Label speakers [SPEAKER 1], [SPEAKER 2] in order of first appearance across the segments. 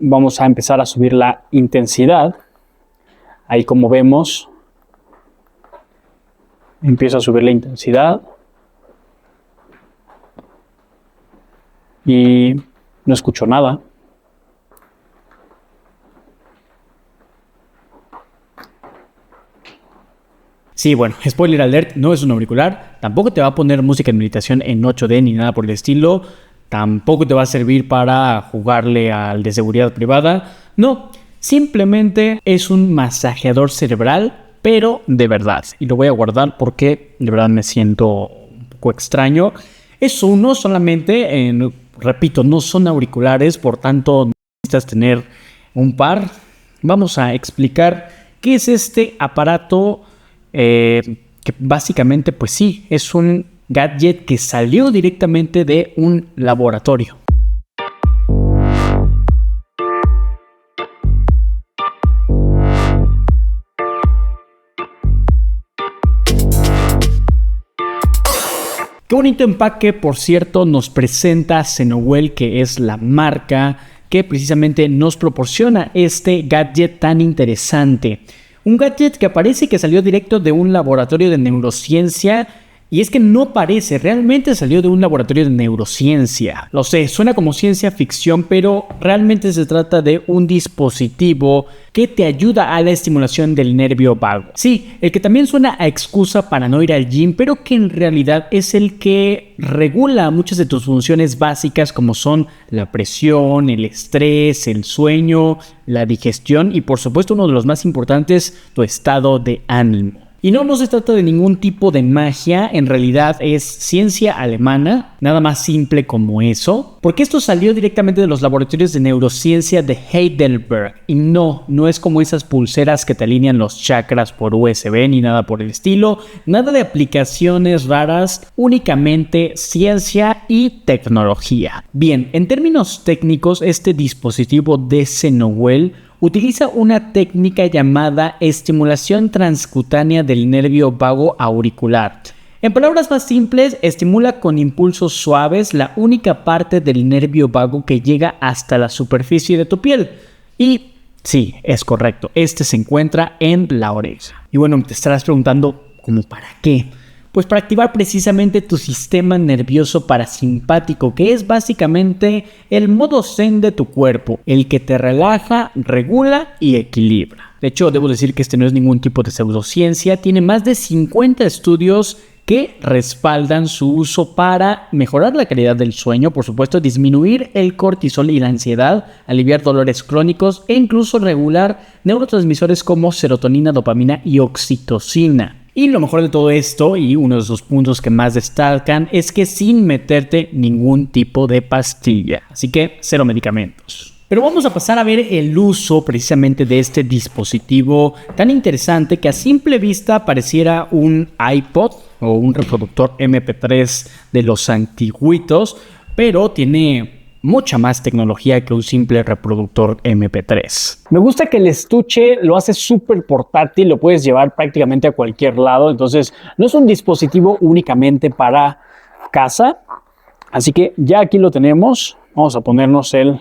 [SPEAKER 1] Vamos a empezar a subir la intensidad. Ahí, como vemos, empiezo a subir la intensidad. Y no escucho nada.
[SPEAKER 2] Sí, bueno, spoiler alert, no es un auricular, tampoco te va a poner música de meditación en 8D ni nada por el estilo, tampoco te va a servir para jugarle al de seguridad privada, no, simplemente es un masajeador cerebral, pero de verdad, y lo voy a guardar porque de verdad me siento un poco extraño. Es uno solamente, repito, no son auriculares, por tanto necesitas tener un par. Vamos a explicar qué es este aparato. Que básicamente, pues sí, es un gadget que salió directamente de un laboratorio. Qué bonito empaque, por cierto, nos presenta Zenowell, que es la marca que precisamente nos proporciona este gadget tan interesante. Un gadget que parece que salió directo de un laboratorio de neurociencia. Y es que no parece, realmente salió de un laboratorio de neurociencia. Lo sé, suena como ciencia ficción, pero realmente se trata de un dispositivo que te ayuda a la estimulación del nervio vago. Sí, el que también suena a excusa para no ir al gym, pero que en realidad es el que regula muchas de tus funciones básicas, como son la presión, el estrés, el sueño, la digestión y, por supuesto, uno de los más importantes, tu estado de ánimo. Y no se trata de ningún tipo de magia, en realidad es ciencia alemana, nada más simple como eso, porque esto salió directamente de los laboratorios de neurociencia de Heidelberg, y no es como esas pulseras que te alinean los chakras por USB ni nada por el estilo, nada de aplicaciones raras, únicamente ciencia y tecnología. Bien, en términos técnicos, este dispositivo de Zenowell utiliza una técnica llamada estimulación transcutánea del nervio vago auricular. En palabras más simples, estimula con impulsos suaves la única parte del nervio vago que llega hasta la superficie de tu piel. Y sí, es correcto, este se encuentra en la oreja. Y bueno, te estarás preguntando, ¿cómo para qué? Pues para activar precisamente tu sistema nervioso parasimpático, que es básicamente el modo zen de tu cuerpo, el que te relaja, regula y equilibra. De hecho, debo decir que este no es ningún tipo de pseudociencia, tiene más de 50 estudios que respaldan su uso para mejorar la calidad del sueño, por supuesto, disminuir el cortisol y la ansiedad, aliviar dolores crónicos e incluso regular neurotransmisores como serotonina, dopamina y oxitocina. Y lo mejor de todo esto, y uno de sus puntos que más destacan, es que sin meterte ningún tipo de pastilla. Así que cero medicamentos. Pero vamos a pasar a ver el uso precisamente de este dispositivo tan interesante que a simple vista pareciera un iPod o un reproductor MP3 de los antiguitos, pero tiene mucha más tecnología que un simple reproductor MP3.
[SPEAKER 1] Me gusta que el estuche lo hace súper portátil, lo puedes llevar prácticamente a cualquier lado, entonces no es un dispositivo únicamente para casa. Así que ya aquí lo tenemos, vamos a ponernos el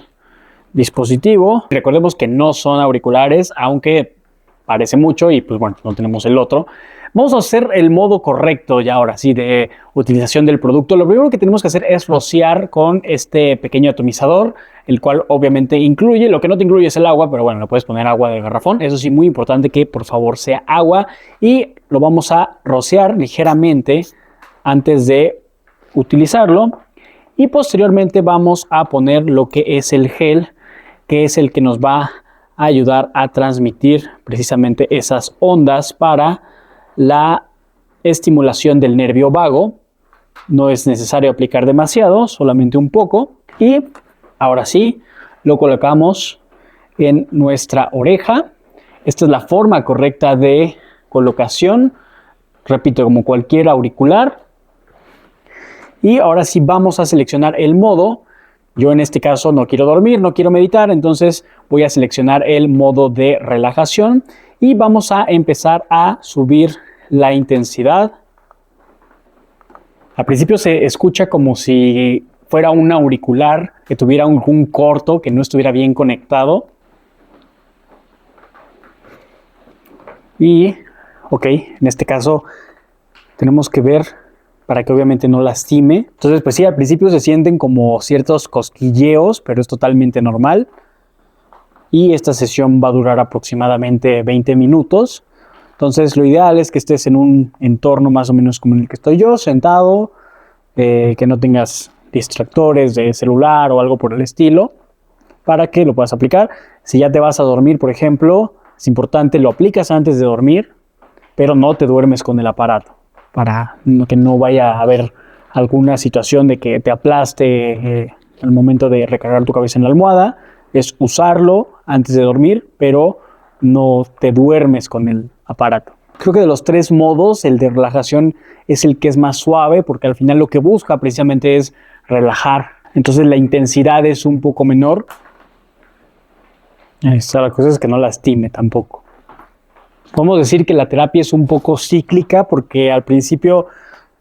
[SPEAKER 1] dispositivo. Recordemos que no son auriculares, aunque parece mucho y pues bueno, no tenemos el otro. Vamos a hacer el modo correcto ya ahora sí de utilización del producto. Lo primero que tenemos que hacer es rociar con este pequeño atomizador, el cual obviamente incluye, lo que no te incluye es el agua, pero bueno, le puedes poner agua de garrafón. Eso sí, muy importante que por favor sea agua, y lo vamos a rociar ligeramente antes de utilizarlo, y posteriormente vamos a poner lo que es el gel, que es el que nos va a ayudar a transmitir precisamente esas ondas para la estimulación del nervio vago. No es necesario aplicar demasiado, solamente un poco. Y ahora sí, lo colocamos en nuestra oreja. Esta es la forma correcta de colocación. Repito, como cualquier auricular. Y ahora sí vamos a seleccionar el modo. Yo en este caso no quiero dormir, no quiero meditar, entonces voy a seleccionar el modo de relajación y vamos a empezar a subir la intensidad. Al principio se escucha como si fuera un auricular que tuviera un corto, que no estuviera bien conectado. Y, ok, en este caso tenemos que ver para que obviamente no lastime. Entonces, pues sí, al principio se sienten como ciertos cosquilleos, pero es totalmente normal. Y esta sesión va a durar aproximadamente 20 minutos. Entonces, lo ideal es que estés en un entorno más o menos como en el que estoy yo, sentado, que no tengas distractores de celular o algo por el estilo, para que lo puedas aplicar. Si ya te vas a dormir, por ejemplo, es importante, lo aplicas antes de dormir, pero no te duermes con el aparato, para que no vaya a haber alguna situación de que te aplaste al momento de recargar tu cabeza en la almohada. Es usarlo antes de dormir, pero no te duermes con el aparato. Creo que de los 3 modos, el de relajación es el que es más suave, porque al final lo que busca precisamente es relajar. Entonces la intensidad es un poco menor. La cosa es que no lastime tampoco. Podemos decir que la terapia es un poco cíclica, porque al principio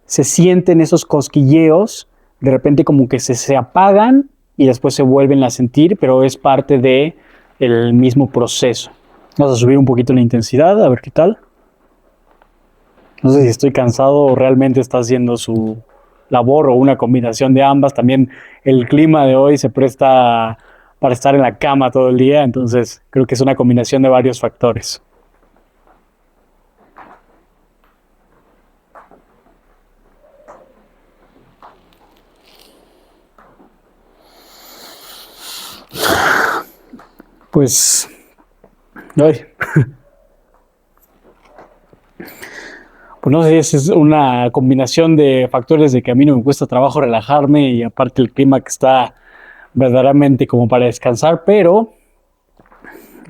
[SPEAKER 1] se sienten esos cosquilleos, de repente como que se apagan y después se vuelven a sentir, pero es parte del mismo proceso. Vamos a subir un poquito la intensidad, a ver qué tal. No sé si estoy cansado o realmente está haciendo su labor o una combinación de ambas. También el clima de hoy se presta para estar en la cama todo el día, entonces creo que es una combinación de varios factores. Pues, ay. Pues no sé si es una combinación de factores de que a mí no me cuesta trabajo relajarme y aparte el clima que está verdaderamente como para descansar, pero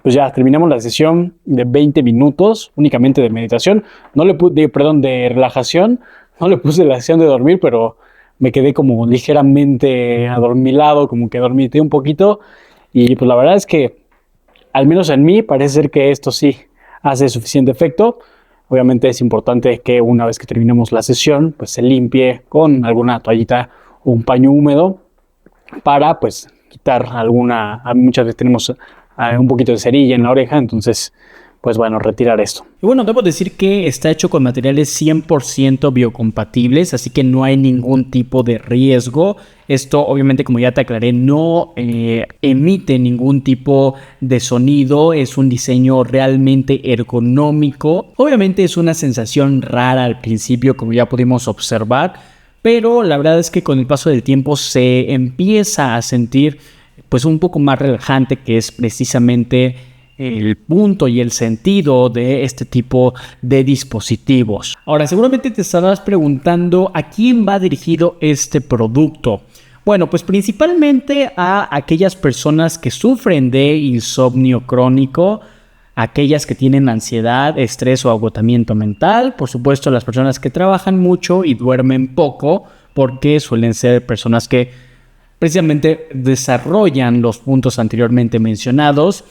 [SPEAKER 1] pues ya terminamos la sesión de 20 minutos únicamente de meditación. No le de relajación. No le puse la sesión de dormir, pero me quedé como ligeramente adormilado, como que dormité un poquito. Y pues la verdad es que, al menos en mí, parece ser que esto sí hace suficiente efecto. Obviamente es importante que una vez que terminemos la sesión, pues se limpie con alguna toallita o un paño húmedo para pues quitar muchas veces tenemos un poquito de cerilla en la oreja, entonces pues bueno, retirar esto.
[SPEAKER 2] Y bueno, debo decir que está hecho con materiales 100% biocompatibles, así que no hay ningún tipo de riesgo. Esto, obviamente, como ya te aclaré, no emite ningún tipo de sonido. Es un diseño realmente ergonómico. Obviamente es una sensación rara al principio, como ya pudimos observar, pero la verdad es que con el paso del tiempo se empieza a sentir pues un poco más relajante, que es precisamente el punto y el sentido de este tipo de dispositivos. Ahora, seguramente te estarás preguntando a quién va dirigido este producto. Bueno, pues principalmente a aquellas personas que sufren de insomnio crónico, aquellas que tienen ansiedad, estrés o agotamiento mental, por supuesto las personas que trabajan mucho y duermen poco, porque suelen ser personas que precisamente desarrollan los puntos anteriormente mencionados,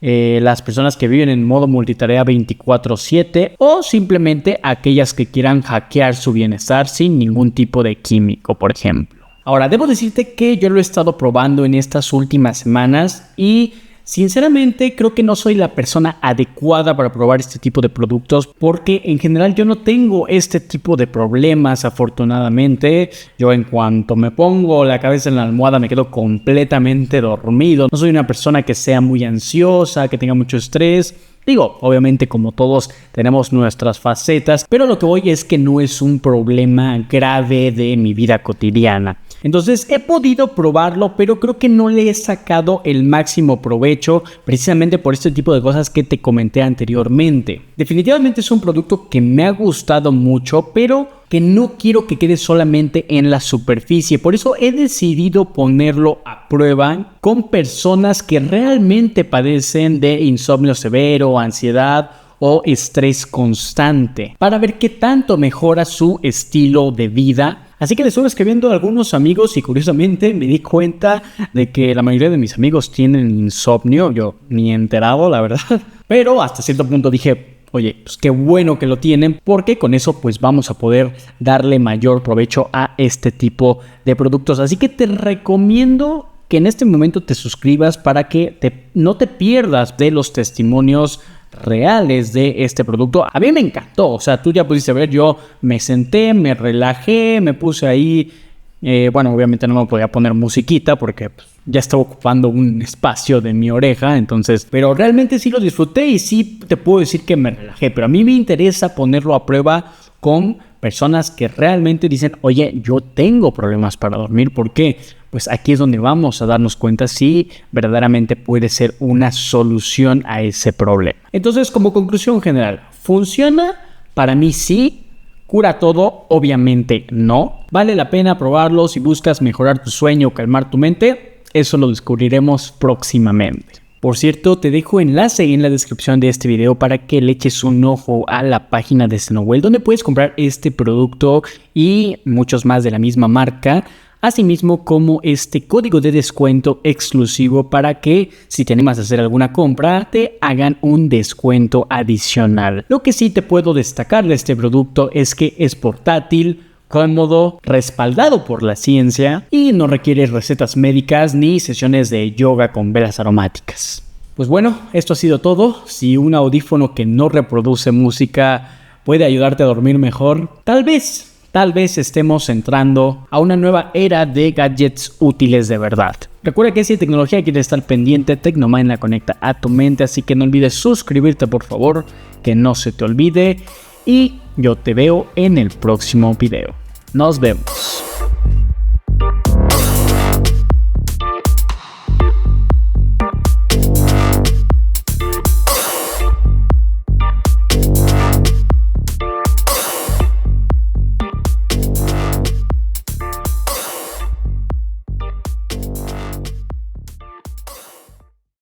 [SPEAKER 2] las personas que viven en modo multitarea 24/7 o simplemente aquellas que quieran hackear su bienestar sin ningún tipo de químico, por ejemplo. Ahora, debo decirte que yo lo he estado probando en estas últimas semanas y sinceramente creo que no soy la persona adecuada para probar este tipo de productos, porque en general yo no tengo este tipo de problemas, afortunadamente. Yo, en cuanto me pongo la cabeza en la almohada, me quedo completamente dormido. No soy una persona que sea muy ansiosa, que tenga mucho estrés. Digo, obviamente como todos tenemos nuestras facetas, pero lo que voy es que no es un problema grave de mi vida cotidiana. Entonces he podido probarlo, pero creo que no le he sacado el máximo provecho precisamente por este tipo de cosas que te comenté anteriormente. Definitivamente es un producto que me ha gustado mucho, pero que no quiero que quede solamente en la superficie. Por eso he decidido ponerlo a prueba con personas que realmente padecen de insomnio severo, ansiedad o estrés constante, para ver qué tanto mejora su estilo de vida. Así que le estuve escribiendo a algunos amigos y curiosamente me di cuenta de que la mayoría de mis amigos tienen insomnio. Yo ni enterado, la verdad. Pero hasta cierto punto dije, oye, pues qué bueno que lo tienen, porque con eso pues vamos a poder darle mayor provecho a este tipo de productos. Así que te recomiendo que en este momento te suscribas para que no te pierdas de los testimonios reales de este producto. A mí me encantó, o sea, tú ya pudiste ver, yo me senté, me relajé, me puse ahí, bueno, obviamente no me podía poner musiquita porque pues, ya estaba ocupando un espacio de mi oreja, entonces, pero realmente sí lo disfruté y sí te puedo decir que me relajé, pero a mí me interesa ponerlo a prueba con personas que realmente dicen, oye, yo tengo problemas para dormir. ¿Por qué? Pues aquí es donde vamos a darnos cuenta si verdaderamente puede ser una solución a ese problema. Entonces, como conclusión general, ¿funciona? Para mí sí. ¿Cura todo? Obviamente no. ¿Vale la pena probarlo si buscas mejorar tu sueño o calmar tu mente? Eso lo descubriremos próximamente. Por cierto, te dejo enlace en la descripción de este video para que le eches un ojo a la página de Senowell, donde puedes comprar este producto y muchos más de la misma marca, asimismo como este código de descuento exclusivo para que si te animas a hacer alguna compra te hagan un descuento adicional. Lo que sí te puedo destacar de este producto es que es portátil, cómodo, respaldado por la ciencia y no requiere recetas médicas ni sesiones de yoga con velas aromáticas. Pues bueno, esto ha sido todo. Si un audífono que no reproduce música puede ayudarte a dormir mejor, tal vez estemos entrando a una nueva era de gadgets útiles de verdad. Recuerda que si hay tecnología quieres estar pendiente, Tecnomind la conecta a tu mente, así que no olvides suscribirte por favor, que no se te olvide, y yo te veo en el próximo video. Nos vemos.